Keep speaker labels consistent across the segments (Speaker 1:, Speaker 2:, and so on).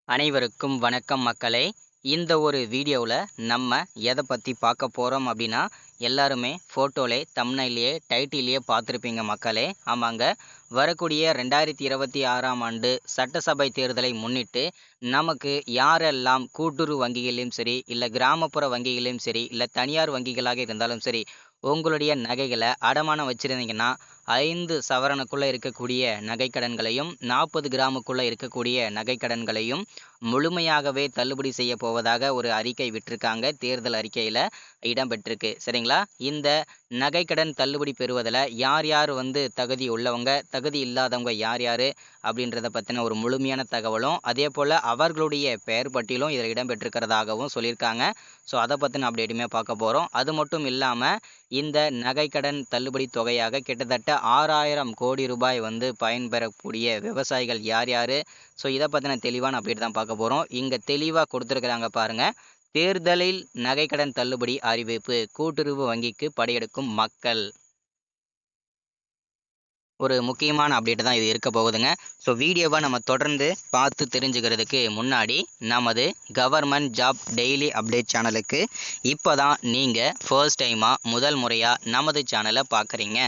Speaker 1: அனைவருக்கும் வணக்கம் மக்களே. இந்த ஒரு வீடியோவில் நம்ம எதை பற்றி பார்க்க போகிறோம் அப்படின்னா, எல்லாருமே ஃபோட்டோலே தம்ப்நெயில்லையே டைட்டிலையே பார்த்துருப்பீங்க மக்களே. ஆமாங்க, வரக்கூடிய 2026ஆம் ஆண்டு சட்டசபை தேர்தலை முன்னிட்டு நமக்கு யாரெல்லாம் கூட்டுறவு வங்கிகளையும் சரி, இல்லை கிராமப்புற வங்கிகளையும் சரி, இல்லை தனியார் வங்கிகளாக இருந்தாலும் சரி, உங்களுடைய நகைகளை அடமானம் வச்சுருந்தீங்கன்னா 5 சவரனுக்குள்ளே இருக்கக்கூடிய நகைக்கடன்களையும் 40 கிராமுக்குள்ளே இருக்கக்கூடிய நகைக்கடன்களையும் முழுமையாகவே தள்ளுபடி செய்ய போவதாக ஒரு அறிக்கை விட்டிருக்காங்க. தேர்தல் அறிக்கையில் இடம்பெற்றிருக்கு. சரிங்களா? இந்த நகைக்கடன் தள்ளுபடி பெறுவதில் யார் யார் தகுதி உள்ளவங்க, தகுதி இல்லாதவங்க யார் யார் அப்படின்றத பற்றின ஒரு முழுமையான தகவலும், அதே போல் அவர்களுடைய பெயர் பட்டியலும் இதில் இடம்பெற்றிருக்கிறதாகவும் சொல்லியிருக்காங்க. ஸோ அதை பற்றின அப்டேட்டுமே பார்க்க போகிறோம். அது மட்டும் இல்லாமல் இந்த நகைக்கடன் தள்ளுபடி தொகையாக கிட்டத்தட்ட 6000 கோடி ரூபாய் பயன்பெறக்கூடிய விவசாயிகள் யார் யார், ஸோ இதை பற்றின தெளிவான அப்டேட் தான் பார்க்க போகிறோம். இங்கே தெளிவாக கொடுத்துருக்குறாங்க பாருங்கள். தேர்தலில் நகைக்கடன் தள்ளுபடி அறிவிப்பு, கூட்டுறவு வங்கிக்கு படையெடுக்கும் மக்கள். ஒரு முக்கியமான அப்டேட் தான் இது இருக்க போகுதுங்க. ஸோ வீடியோவை நம்ம தொடர்ந்து பார்த்து தெரிஞ்சுக்கிறதுக்கு முன்னாடி நமது கவர்மெண்ட் ஜாப் டெய்லி அப்டேட் சேனலுக்கு இப்போ தான் நீங்கள் ஃபர்ஸ்ட் டைமாக முதல் முறையாக நமது சேனலை பார்க்குறீங்க,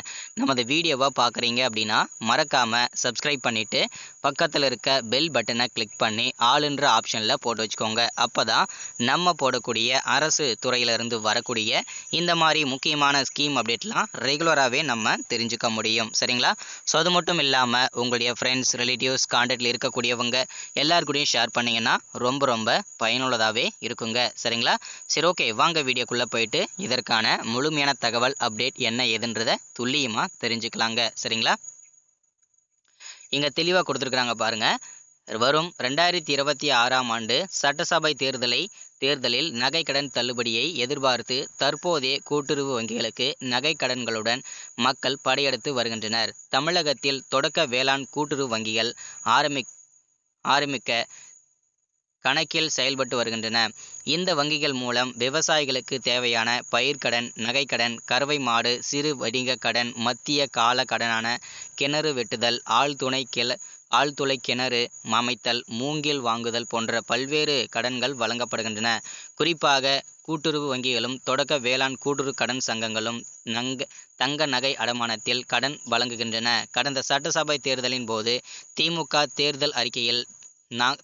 Speaker 1: நமது வீடியோவை பார்க்குறீங்க அப்படின்னா மறக்காமல் சப்ஸ்கிரைப் பண்ணிவிட்டு பக்கத்தில் இருக்க பெல் பட்டனை கிளிக் பண்ணி ஆளுன்ற ஆப்ஷனில் போட்டு வச்சுக்கோங்க. அப்போ தான் நம்ம போடக்கூடிய அரசு துறையிலிருந்து வரக்கூடிய இந்த மாதிரி முக்கியமான ஸ்கீம் அப்டேட்லாம் ரெகுலராகவே நம்ம தெரிஞ்சுக்க முடியும். சரிங்களா? ஸோ அது மட்டும் இல்லாமல் உங்களுடைய ஃப்ரெண்ட்ஸ், ரிலேட்டிவ்ஸ், கான்டாக்டில் இருக்கக்கூடியவங்க எல்லாருக்கூடையும் ஷேர் பண்ணிங்கன்னா ரொம்ப ரொம்ப பயனுள்ளதாகவே இருக்குங்க. சரிங்களா? சரி, ஓகே, வாங்க வீடியோக்குள்ளே போயிட்டு இதற்கான முழுமையான தகவல் அப்டேட் என்ன ஏதுன்றதை துல்லியமாக தெரிஞ்சுக்கலாங்க. சரிங்களா? இங்கே தெளிவாக கொடுத்துருக்குறாங்க பாருங்கள். வரும் 2026ஆம் ஆண்டு சட்டசபை தேர்தலில் நகைக்கடன் தள்ளுபடியை எதிர்பார்த்து தற்போதைய கூட்டுறவு வங்கிகளுக்கு நகைக்கடன்களுடன் மக்கள் படையெடுத்து வருகின்றனர். தமிழகத்தில் தொடக்க வேளாண் கூட்டுறவு வங்கிகள் ஆரம்பிக்க கணக்கில் செயல்பட்டு வருகின்றன. இந்த வங்கிகள் மூலம் விவசாயிகளுக்கு தேவையான பயிர்க்கடன், நகைக்கடன், கறவை மாடு, சிறு வணிக கடன், மத்திய கால கடனான கிணறு வெட்டுதல், ஆழ்துளை கிணறு அமைத்தல், மூங்கில் வாங்குதல் போன்ற பல்வேறு கடன்கள் வழங்கப்படுகின்றன. குறிப்பாக கூட்டுறவு வங்கிகளும் தொடக்க வேளாண் கூட்டுறவு கடன் சங்கங்களும் தங்க நகை அடமானத்தில் கடன் வழங்குகின்றன. கடந்த சட்டசபை தேர்தலின் போது திமுக தேர்தல் அறிக்கையில்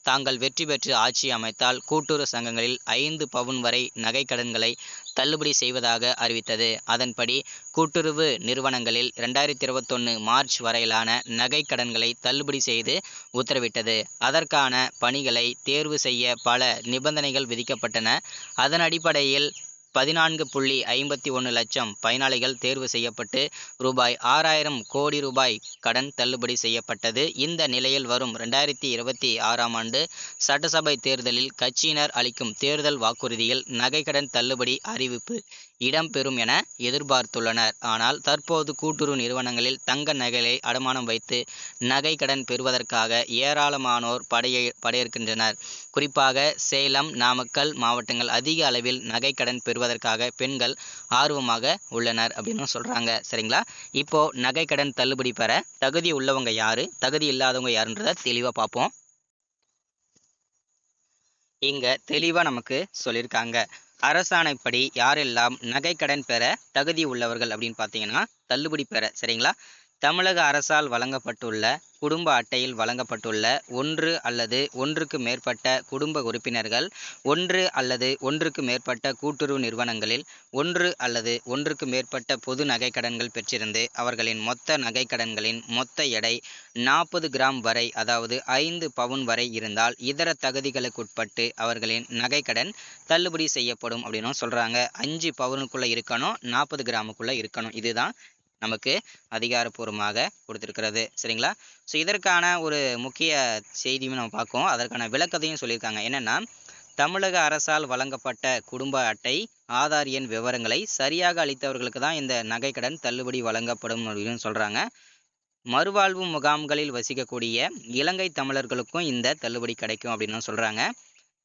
Speaker 1: தாங்கள் வெற்றி பெற்று ஆட்சி அமைத்தால் கூட்டுறவு சங்கங்களில் 5 பவுன் வரை நகைக்கடன்களை தள்ளுபடி செய்வதாக அறிவித்தது. அதன்படி கூட்டுறவு நிறுவனங்களில் 2021 மார்ச் வரையிலான நகைக்கடன்களை தள்ளுபடி செய்து உத்தரவிட்டது. அதற்கான பணிகளை தேர்வு செய்ய பல நிபந்தனைகள் விதிக்கப்பட்டன. அதன் அடிப்படையில் 14.51 லட்சம் பயனாளிகள் தேர்வு செய்யப்பட்டு ரூபாய் 6000 கோடி ரூபாய் கடன் தள்ளுபடி செய்யப்பட்டது. இந்த நிலையில் வரும் 2026ஆம் ஆண்டு சட்டசபை தேர்தலில் கட்சியினர் அளிக்கும் தேர்தல் வாக்குறுதியில் நகைக்கடன் தள்ளுபடி அறிவிப்பு இடம்பெறும் என எதிர்பார்த்துள்ளனர். ஆனால் தற்போது கூட்டுறவு நிறுவனங்களில் தங்க நகைகளை அடமானம் வைத்து நகைக்கடன் பெறுவதற்காக ஏராளமானோர் படையெடுக்கின்றனர். குறிப்பாக சேலம், நாமக்கல் மாவட்டங்கள் அதிக அளவில் நகைக்கடன் பெறுவதற்காக பெண்கள் ஆர்வமாக உள்ளனர் அப்படின்னு சொல்கிறாங்க. சரிங்களா? இப்போது நகைக்கடன் தள்ளுபடி பெற தகுதி உள்ளவங்க யார், தகுதி இல்லாதவங்க யாருன்றதை தெளிவாக பார்ப்போம். இங்கே தெளிவாக நமக்கு சொல்லியிருக்காங்க. அரசாணைப்படி யாரெல்லாம் நகைக்கடன் பெற தகுதி உள்ளவர்கள் அப்படின்னு பார்த்தீங்கன்னா தள்ளுபடி பெற. சரிங்களா? தமிழக அரசால் வழங்கப்பட்டுள்ள குடும்ப அட்டையில் வழங்கப்பட்டுள்ள 1 அல்லது 1க்கு மேற்பட்ட குடும்ப உறுப்பினர்கள், 1 அல்லது 1க்கு மேற்பட்ட கூட்டுறவு நிறுவனங்களில் 1 அல்லது 1க்கு மேற்பட்ட பொது நகைக்கடன்கள் பெற்றிருந்து அவர்களின் மொத்த நகைக்கடன்களின் மொத்த எடை 40 கிராம் வரை, அதாவது 5 பவுன் வரை இருந்தால் இதர தகுதிகளுக்குட்பட்டு அவர்களின் நகைக்கடன் தள்ளுபடி செய்யப்படும் அப்படின்னு சொல்கிறாங்க. 5 பவுனுக்குள்ளே இருக்கணும், 40 கிராமுக்குள்ளே இருக்கணும். இதுதான் நமக்கு அதிகாரப்பூர்வமாக கொடுத்துருக்கிறது. சரிங்களா? ஸோ இதற்கான ஒரு முக்கிய செய்தியும் நம்ம பார்க்கோம். அதற்கான விளக்கத்தையும் சொல்லியிருக்காங்க. என்னென்னா, தமிழக அரசால் வழங்கப்பட்ட குடும்ப அட்டை, ஆதார் எண் விவரங்களை சரியாக அளித்தவர்களுக்கு தான் இந்த நகைக்கடன் தள்ளுபடி வழங்கப்படும் அப்படின்னு சொல்கிறாங்க. மறுவாழ்வு முகாம்களில் வசிக்கக்கூடிய இலங்கை தமிழர்களுக்கும் இந்த தள்ளுபடி கிடைக்கும் அப்படின்னு சொல்கிறாங்க.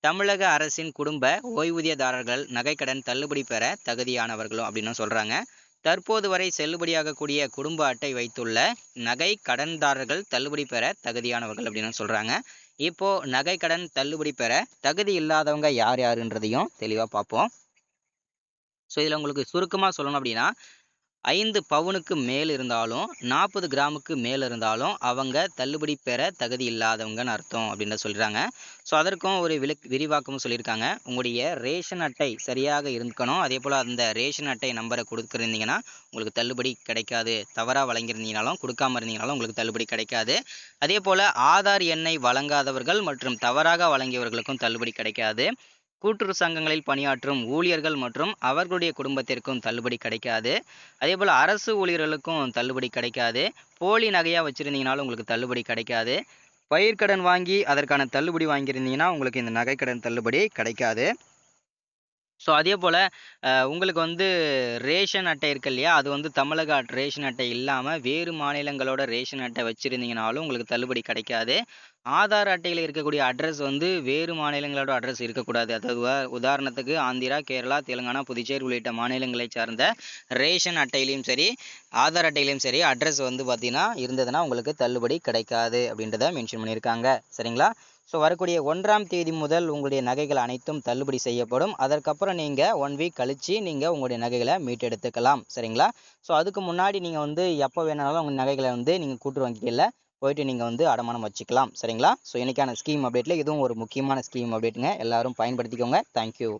Speaker 1: தமிழக அரசின் குடும்ப ஓய்வூதியதாரர்கள் நகைக்கடன் தள்ளுபடி பெற தகுதியானவர்களும் அப்படின்னு சொல்கிறாங்க. தற்போது வரை செல்லுபடியாகக்கூடிய குடும்ப அட்டை வைத்துள்ள நகை கடன்தாரர்கள் தள்ளுபடி பெற தகுதியானவர்கள் அப்படின்னு சொல்கிறாங்க. இப்போது நகை கடன் தள்ளுபடி பெற தகுதி இல்லாதவங்க யார் யாருன்றதையும் தெளிவாக பார்ப்போம். ஸோ இதில் உங்களுக்கு சுருக்கமாக சொல்லணும் அப்படின்னா 5 பவுனுக்கு மேல் இருந்தாலும் 40 கிராமுக்கு மேல் இருந்தாலும் அவங்க தள்ளுபடி பெற தகுதி இல்லாதவங்கன்னு அர்த்தம் அப்படின்னு சொல்கிறாங்க. ஸோ அதற்கும் ஒரு விரிவாக்கமும் சொல்லியிருக்காங்க. உங்களுடைய ரேஷன் அட்டை சரியாக இருக்கணும். அதே போல் அந்த ரேஷன் அட்டை நம்பரை கொடுத்துருந்தீங்கன்னா உங்களுக்கு தள்ளுபடி கிடைக்காது. தவறாக வழங்கியிருந்தீங்கனாலும் கொடுக்காம இருந்தீங்கனாலும் உங்களுக்கு தள்ளுபடி கிடைக்காது. அதே போல் ஆதார் எண்ணை வழங்காதவர்கள் மற்றும் தவறாக வழங்கியவர்களுக்கும் தள்ளுபடி கிடைக்காது. கூட்டுறவு சங்கங்களில் பணியாற்றும் ஊழியர்கள் மற்றும் அவர்களுடைய குடும்பத்திற்கும் தள்ளுபடி கிடைக்காது. அதே போல் அரசு ஊழியர்களுக்கும் தள்ளுபடி கிடைக்காது. போலி நகையாக வச்சுருந்தீங்கனாலும் உங்களுக்கு தள்ளுபடி கிடைக்காது. பயிர்க்கடன் வாங்கி அதற்கான தள்ளுபடி வாங்கியிருந்தீங்கன்னா உங்களுக்கு இந்த நகைக்கடன் தள்ளுபடி கிடைக்காது. ஸோ அதே போல் உங்களுக்கு வந்து ரேஷன் அட்டை இருக்கு இல்லையா, அது வந்து தமிழக ரேஷன் அட்டை இல்லாமல் வேறு மாநிலங்களோட ரேஷன் அட்டை வச்சுருந்தீங்கனாலும் உங்களுக்கு தள்ளுபடி கிடைக்காது. ஆதார் அட்டையில் இருக்கக்கூடிய அட்ரஸ் வந்து வேறு மாநிலங்களோட அட்ரஸ் இருக்கக்கூடாது. அதாவது உதாரணத்துக்கு ஆந்திரா, கேரளா, தெலுங்கானா, புதுச்சேரி உள்ளிட்ட மாநிலங்களை சார்ந்த ரேஷன் அட்டையிலையும் சரி ஆதார் அட்டையிலையும் சரி அட்ரஸ் வந்து பார்த்தீங்கன்னா இருந்ததுன்னா உங்களுக்கு தள்ளுபடி கிடைக்காது அப்படின்றத மென்ஷன் பண்ணியிருக்காங்க. சரிங்களா? ஸோ வரக்கூடிய 1ஆம் தேதி முதல் உங்களுடைய நகைகள் அனைத்தும் தள்ளுபடி செய்யப்படும். அதற்கப்புறம் நீங்கள் 1 வீக் கழித்து நீங்கள் உங்களுடைய நகைகளை மீட்டெடுத்துக்கலாம். சரிங்களா? ஸோ அதுக்கு முன்னாடி நீங்கள் வந்து எப்போ வேணாலும் உங்கள் நகைகளை வந்து நீங்கள் கூட்டுறவு வங்கியில் போயிட்டு நீங்கள் வந்து அடமானம் வச்சுக்கலாம். சரிங்களா? ஸோ இன்றைக்கான ஸ்கீம் அப்டேட்டில் இதுவும் ஒரு முக்கியமான ஸ்கீம் அப்டேட்டுங்க. எல்லாரும் பயன்படுத்திக்கோங்க. தேங்க்யூ.